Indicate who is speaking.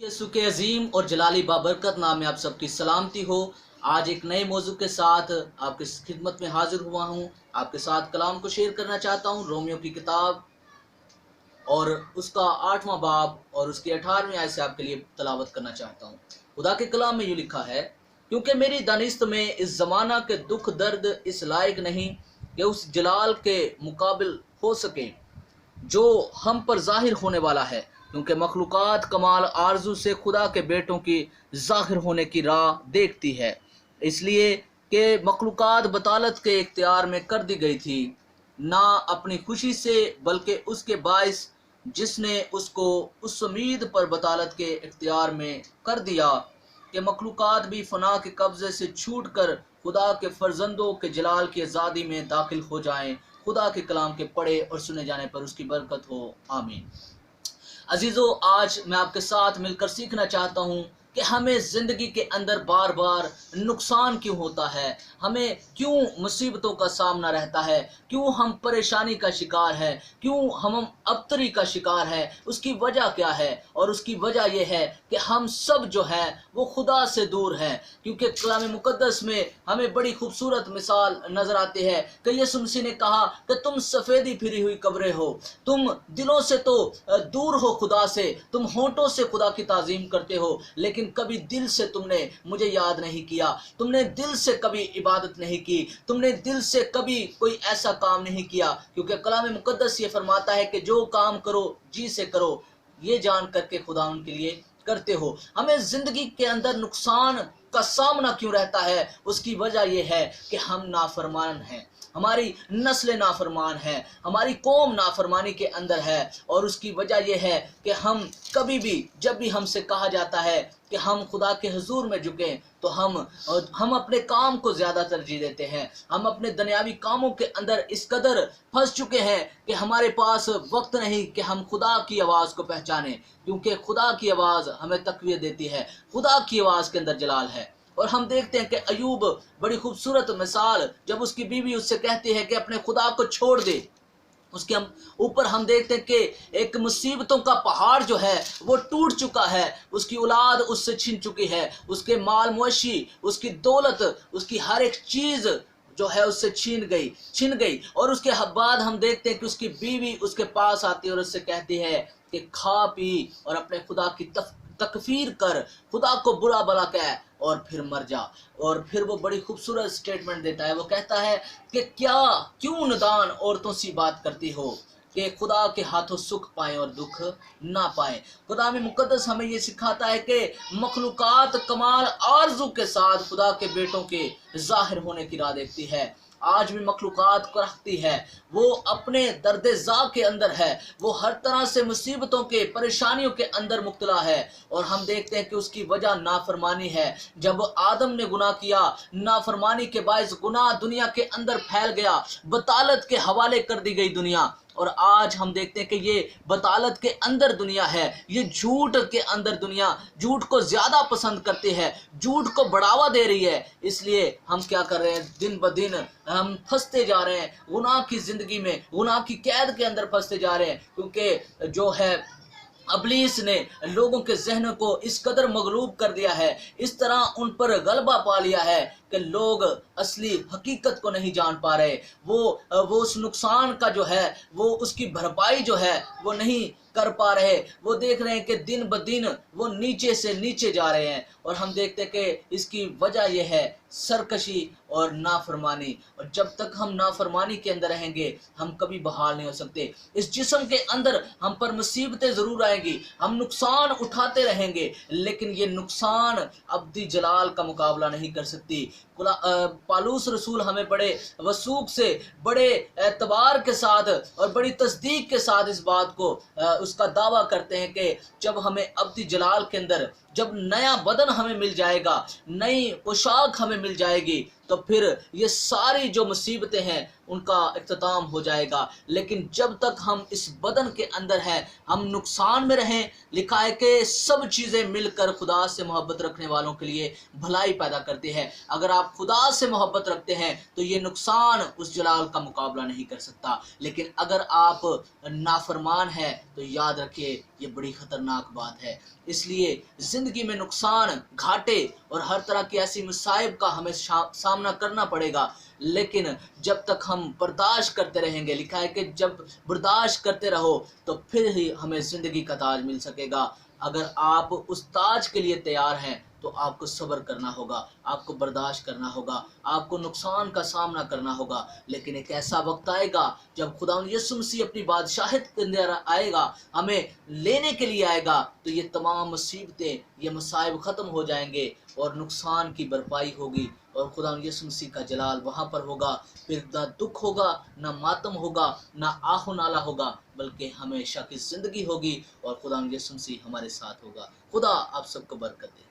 Speaker 1: यसु के अजीम और जलाली बाबरकत नाम में आप सबकी सलामती हो। आज एक नए मौजू के साथ आपकी खिदमत में हाजिर हुआ हूँ। आपके साथ कलाम को शेयर करना चाहता हूँ। रोमियो की किताब और उसका 8वां बाब और उसकी 18वीं आयत से आपके लिए तलावत करना चाहता हूँ। खुदा के कलाम में यूँ लिखा है, क्योंकि मेरी दानिस्त में इस ज़माना के दुख दर्द इस लायक नहीं कि उस जलाल के मुकाबिल हो सके जो हम पर जाहिर होने वाला है, क्योंकि मखलूक़ात कमाल आरजू से खुदा के बेटों की जाहिर होने की राह देखती है, इसलिए कि मखलूक़ात बतालत के इख्तियार में कर दी गई थी, ना अपनी खुशी से बल्कि उसके बाइस जिसने उसको उस उम्मीद पर बतालत के इख्तियार में कर दिया कि मखलूक़ात भी फना के कब्ज़े से छूट कर खुदा के फर्जंदों के जलाल की आज़ादी में दाखिल हो जाएं। खुदा के कलाम के पढ़े और सुने जाने पर उसकी बरकत हो, आमीन। अजीज़ों, आज मैं आपके साथ मिलकर सीखना चाहता हूँ कि हमें ज़िंदगी के अंदर बार बार नुकसान क्यों होता है, हमें क्यों मुसीबतों का सामना रहता है, क्यों हम परेशानी का शिकार है, क्यों हम अबतरी का शिकार है, उसकी वजह क्या है। और उसकी वजह यह है कि हम सब जो है वो खुदा से दूर हैं, क्योंकि कलाम मुकद्दस में हमें बड़ी खूबसूरत मिसाल नज़र आती है कि यीशु मसीह ने कहा कि तुम सफ़ेदी फिरी हुई कब्रें हो, तुम दिलों से तो दूर हो खुदा से, तुम होंठों से खुदा की ताज़ीम करते हो, लेकिन कभी दिल से तुमने मुझे याद नहीं किया, तुमने दिल से कभी इबादत नहीं की, तुमने दिल से कभी कोई ऐसा काम नहीं किया। क्योंकि कलाम मुकद्दस ये फरमाता है कि जो काम करो जी से करो, ये जान करके खुदा उनके लिए करते हो। हमें जिंदगी के अंदर नुकसान का सामना क्यों रहता है, उसकी वजह यह है कि हम नाफरमान हैं, हमारी नस्ल नाफरमान है, हमारी कौम नाफरमानी के अंदर है। और उसकी वजह यह है कि हम कभी भी जब भी हमसे कहा जाता है कि हम खुदा के हुजूर में झुकें, तो हम अपने काम को ज़्यादा तरजीह देते हैं। हम अपने दुनियावी कामों के अंदर इस कदर फंस चुके हैं कि हमारे पास वक्त नहीं कि हम खुदा की आवाज़ को पहचानें, क्योंकि खुदा की आवाज़ हमें तक़वियत देती है, खुदा की आवाज़ के अंदर जलाल है। और हम देखते हैं कि अयूब बड़ी खूबसूरत मिसाल, जब उसकी बीवी उससे कहती है कि अपने खुदा को छोड़ दे, उसके ऊपर हम देखते हैं कि एक मुसीबतों का पहाड़ जो है वो टूट चुका है, उसकी औलाद उससे छीन चुकी है, उसके माल मुआशी, उसकी दौलत, उसकी हर एक चीज़ जो है उससे छीन गई। और उसके बाद हम देखते हैं कि उसकी बीवी उसके पास आती है और उससे कहती है कि खा पी और अपने खुदा की तकफीर कर, खुदा को बुरा भला कह और फिर मर जा। और फिर वो बड़ी खूबसूरत स्टेटमेंट देता है, वो कहता है कि क्यों नादान औरतों सी बात करती हो कि खुदा के हाथों सुख पाए और दुख ना पाए। खुदा में मुकद्दस हमें ये सिखाता है कि मखलूक़ात कमाल आरजू के साथ खुदा के बेटों के जाहिर होने की राह देखती है। आज भी मखलूक़ात को रखती है, वो अपने दर्द-ए-ज़ा के अंदर है, वो हर तरह से मुसीबतों के परेशानियों के अंदर मुब्तला है। और हम देखते हैं कि उसकी वजह नाफरमानी है। जब आदम ने गुनाह किया, नाफरमानी के बायस गुनाह दुनिया के अंदर फैल गया, बतालत के हवाले कर दी गई दुनिया। और आज हम देखते हैं कि ये बतालत के अंदर दुनिया है, ये झूठ के अंदर दुनिया झूठ को ज़्यादा पसंद करती है, झूठ को बढ़ावा दे रही है। इसलिए हम क्या कर रहे हैं, दिन ब दिन हम फंसते जा रहे हैं गुनाह की ज़िंदगी में, गुनाह की कैद के अंदर फंसते जा रहे हैं, क्योंकि जो है अबलीस ने लोगों के जहनों को इस कदर मगलूब कर दिया है, इस तरह उन पर गलबा पा लिया है कि लोग असली हकीकत को नहीं जान पा रहे। वो उस नुकसान का जो है वो उसकी भरपाई जो है वो नहीं कर पा रहे। वो देख रहे हैं कि दिन ब दिन वो नीचे से नीचे जा रहे हैं। और हम देखते हैं कि इसकी वजह यह है सरकशी और नाफरमानी। और जब तक हम नाफरमानी के अंदर रहेंगे हम कभी बहाल नहीं हो सकते। इस जिस्म के अंदर हम पर मुसीबतें ज़रूर आएंगी, हम नुकसान उठाते रहेंगे, लेकिन ये नुकसान अब्दी जलाल का मुकाबला नहीं कर सकती। पालूस रसूल हमें बड़े वसूख से, बड़े एतबार के साथ और बड़ी तस्दीक के साथ इस बात को उसका दावा करते हैं कि जब हमें अब्दी जलाल के अंदर जब नया बदन हमें मिल जाएगा, नई पोशाक हमें मिल जाएगी, तो फिर ये सारी जो मुसीबतें हैं उनका इख्तिताम हो जाएगा। लेकिन जब तक हम इस बदन के अंदर हैं, हम नुकसान में रहें। लिखा है कि सब चीज़ें मिलकर खुदा से मोहब्बत रखने वालों के लिए भलाई पैदा करती है। अगर आप खुदा से मोहब्बत रखते हैं तो ये नुकसान उस जलाल का मुकाबला नहीं कर सकता। लेकिन अगर आप नाफरमान हैं तो याद रखिए ये बड़ी खतरनाक बात है। इसलिए ज़िंदगी में नुकसान, घाटे और हर तरह की ऐसी मुसाइब का हमें सामना करना पड़ेगा। लेकिन जब तक हम बर्दाश्त करते रहेंगे, लिखा है कि जब बर्दाश्त करते रहो तो फिर ही हमें ज़िंदगी का ताज मिल सकेगा। अगर आप उस ताज के लिए तैयार हैं तो आपको सब्र करना होगा, आपको बर्दाश्त करना होगा, आपको नुकसान का सामना करना होगा। लेकिन एक ऐसा वक्त आएगा जब खुदा यीशु मसीह अपनी बादशाहत के अंदर आएगा, हमें लेने के लिए आएगा, तो ये तमाम मुसीबतें, ये मसाइब ख़त्म हो जाएंगे और नुकसान की भरपाई होगी और खुदा यीशु मसीह का जलाल वहाँ पर होगा। फिर ना दुख होगा, ना मातम होगा, ना आहो नाला होगा, बल्कि हमेशा की ज़िंदगी होगी और खुदा यीशु मसीह हमारे साथ होगा। खुदा आप सबको बरकत दे।